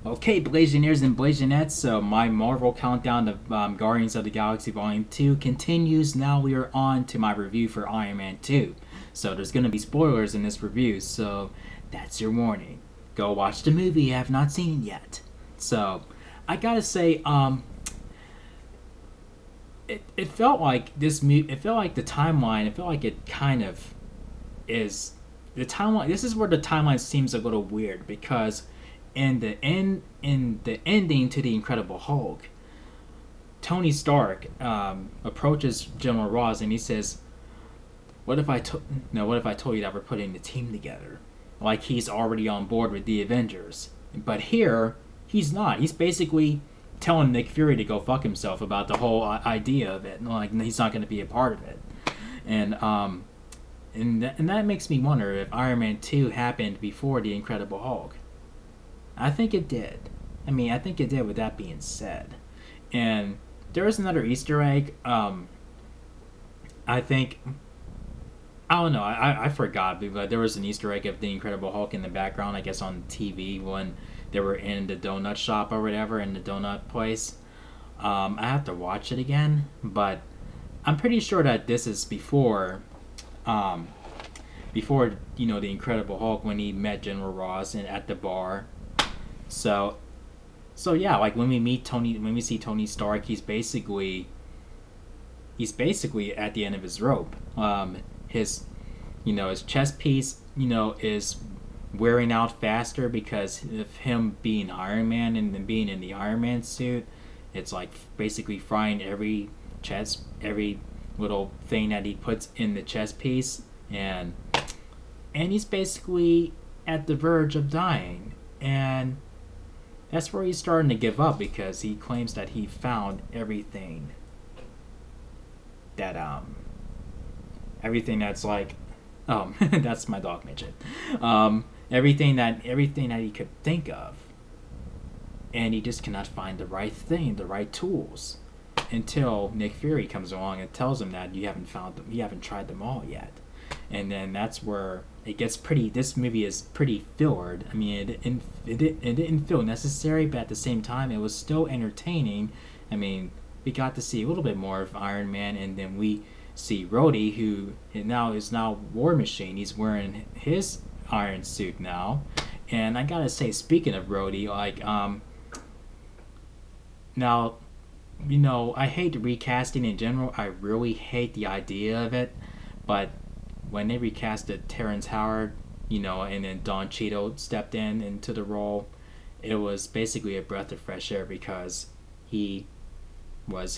Okay, Blazineers and Blazinettes, so my Marvel countdown of Guardians of the Galaxy Volume 2 continues. Now we are on to my review for Iron Man 2. So there's going to be spoilers in this review, so that's your warning. Go watch the movie you have not seen yet. So, I gotta say, it felt like it felt like the timeline, it felt like it kind of is the timeline. This is where the timeline seems a little weird because in the ending to the Incredible Hulk, Tony Stark approaches General Ross and he says, "What if I no? What if I told you that we're putting the team together?" Like he's already on board with the Avengers, but here he's not. He's basically telling Nick Fury to go fuck himself about the whole idea of it. Like he's not going to be a part of it, and and that makes me wonder if Iron Man 2 happened before the Incredible Hulk. I think it did. I mean, I think it did. With that being said, and there is another Easter egg. I think I don't know. I forgot, but there was an Easter egg of the Incredible Hulk in the background. I guess on TV when they were in the donut shop or whatever in the donut place. I have to watch it again, but I'm pretty sure that this is um, before the Incredible Hulk when he met General Ross and at the bar. So so yeah, like when we see Tony Stark, he's basically at the end of his rope. His his chest piece is wearing out faster because of him being Iron Man and then being in the Iron Man suit. It's like basically frying every little thing that he puts in the chest piece, and he's basically at the verge of dying, and that's where he's starting to give up because he claims that he found that everything that's like that's my dog midget. Everything that he could think of, and he just cannot find the right thing, the right tools, until Nick Fury comes along and tells him that you haven't found them, you haven't tried them all yet, and then that's where it gets pretty. This movie is pretty fillered. I mean, it didn't feel necessary, but at the same time, it was still entertaining. I mean, we got to see a little bit more of Iron Man, and then we see Rhodey, who is now War Machine. He's wearing his iron suit now, and I gotta say, speaking of Rhodey, like now, I hate recasting in general. I really hate the idea of it, but when they recasted Terrence Howard, and then Don Cheadle stepped into the role, it was basically a breath of fresh air because he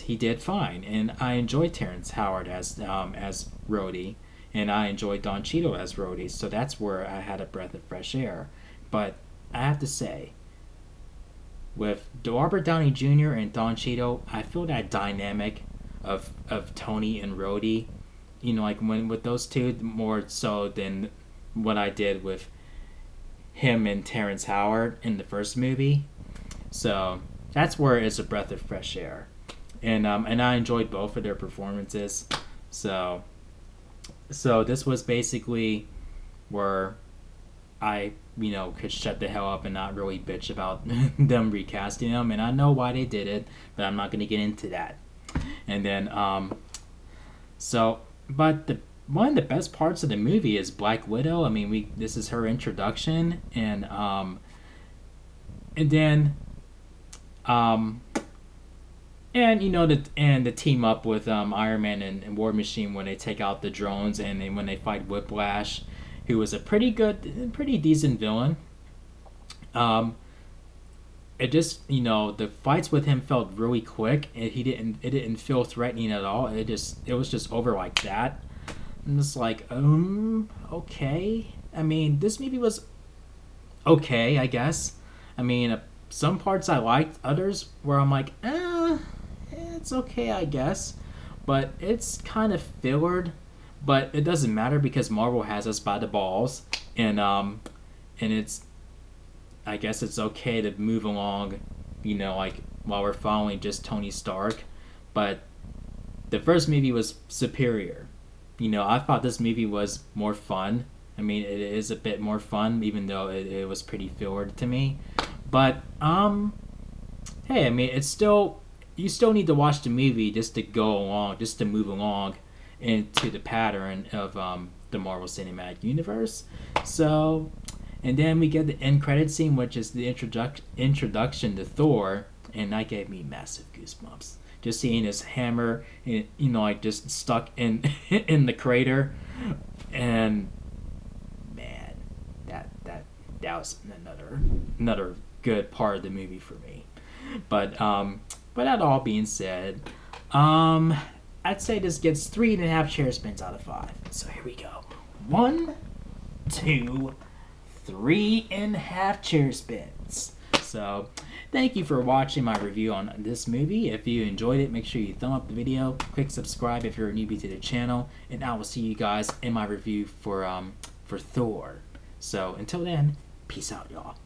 he did fine, and I enjoyed Terrence Howard as Rhodey, and I enjoyed Don Cheadle as Rhodey, so that's where I had a breath of fresh air. But I have to say, with Robert Downey Jr. and Don Cheadle, I feel that dynamic of Tony and Rhodey, like when with those two more so than what I did with him and Terrence Howard in the first movie. So that's where it's a breath of fresh air, and I enjoyed both of their performances. So this was basically where I could shut the hell up and not really bitch about them recasting them, and I know why they did it, but I'm not going to get into that. And then so but the one of the best parts of the movie is Black Widow. I mean, we this is her introduction, and then um and the team up with Iron Man and War Machine when they take out the drones, and then when they fight Whiplash, who was a pretty decent villain. Um, it just the fights with him felt really quick, and it didn't feel threatening at all. It was just over like that. And it's like okay. I mean, this movie was okay, I guess. I mean, some parts I liked, others where I'm like, it's okay, I guess. But it's kind of fillered, but it doesn't matter because Marvel has us by the balls, and it's I guess it's okay to move along, like while we're following just Tony Stark. But the first movie was superior. I thought this movie was more fun. I mean, it is a bit more fun, even though it was pretty fillered to me. But hey, I mean, it's still, you still need to watch the movie just to go along, just to move along into the pattern of the Marvel Cinematic Universe. So, and then we get the end credit scene, which is the introduction to Thor, and that gave me massive goosebumps. Just seeing his hammer, you know, like just stuck in in the crater, and man, that was another good part of the movie for me. But that all being said, I'd say this gets 3.5 chair spins out of 5. So here we go. 1, 2, 3.5 chair spins. So thank you for watching my review on this movie. If you enjoyed it, make sure you thumb up the video, click subscribe if you're a newbie to the channel, and I will see you guys in my review for Thor. So until then, peace out, y'all.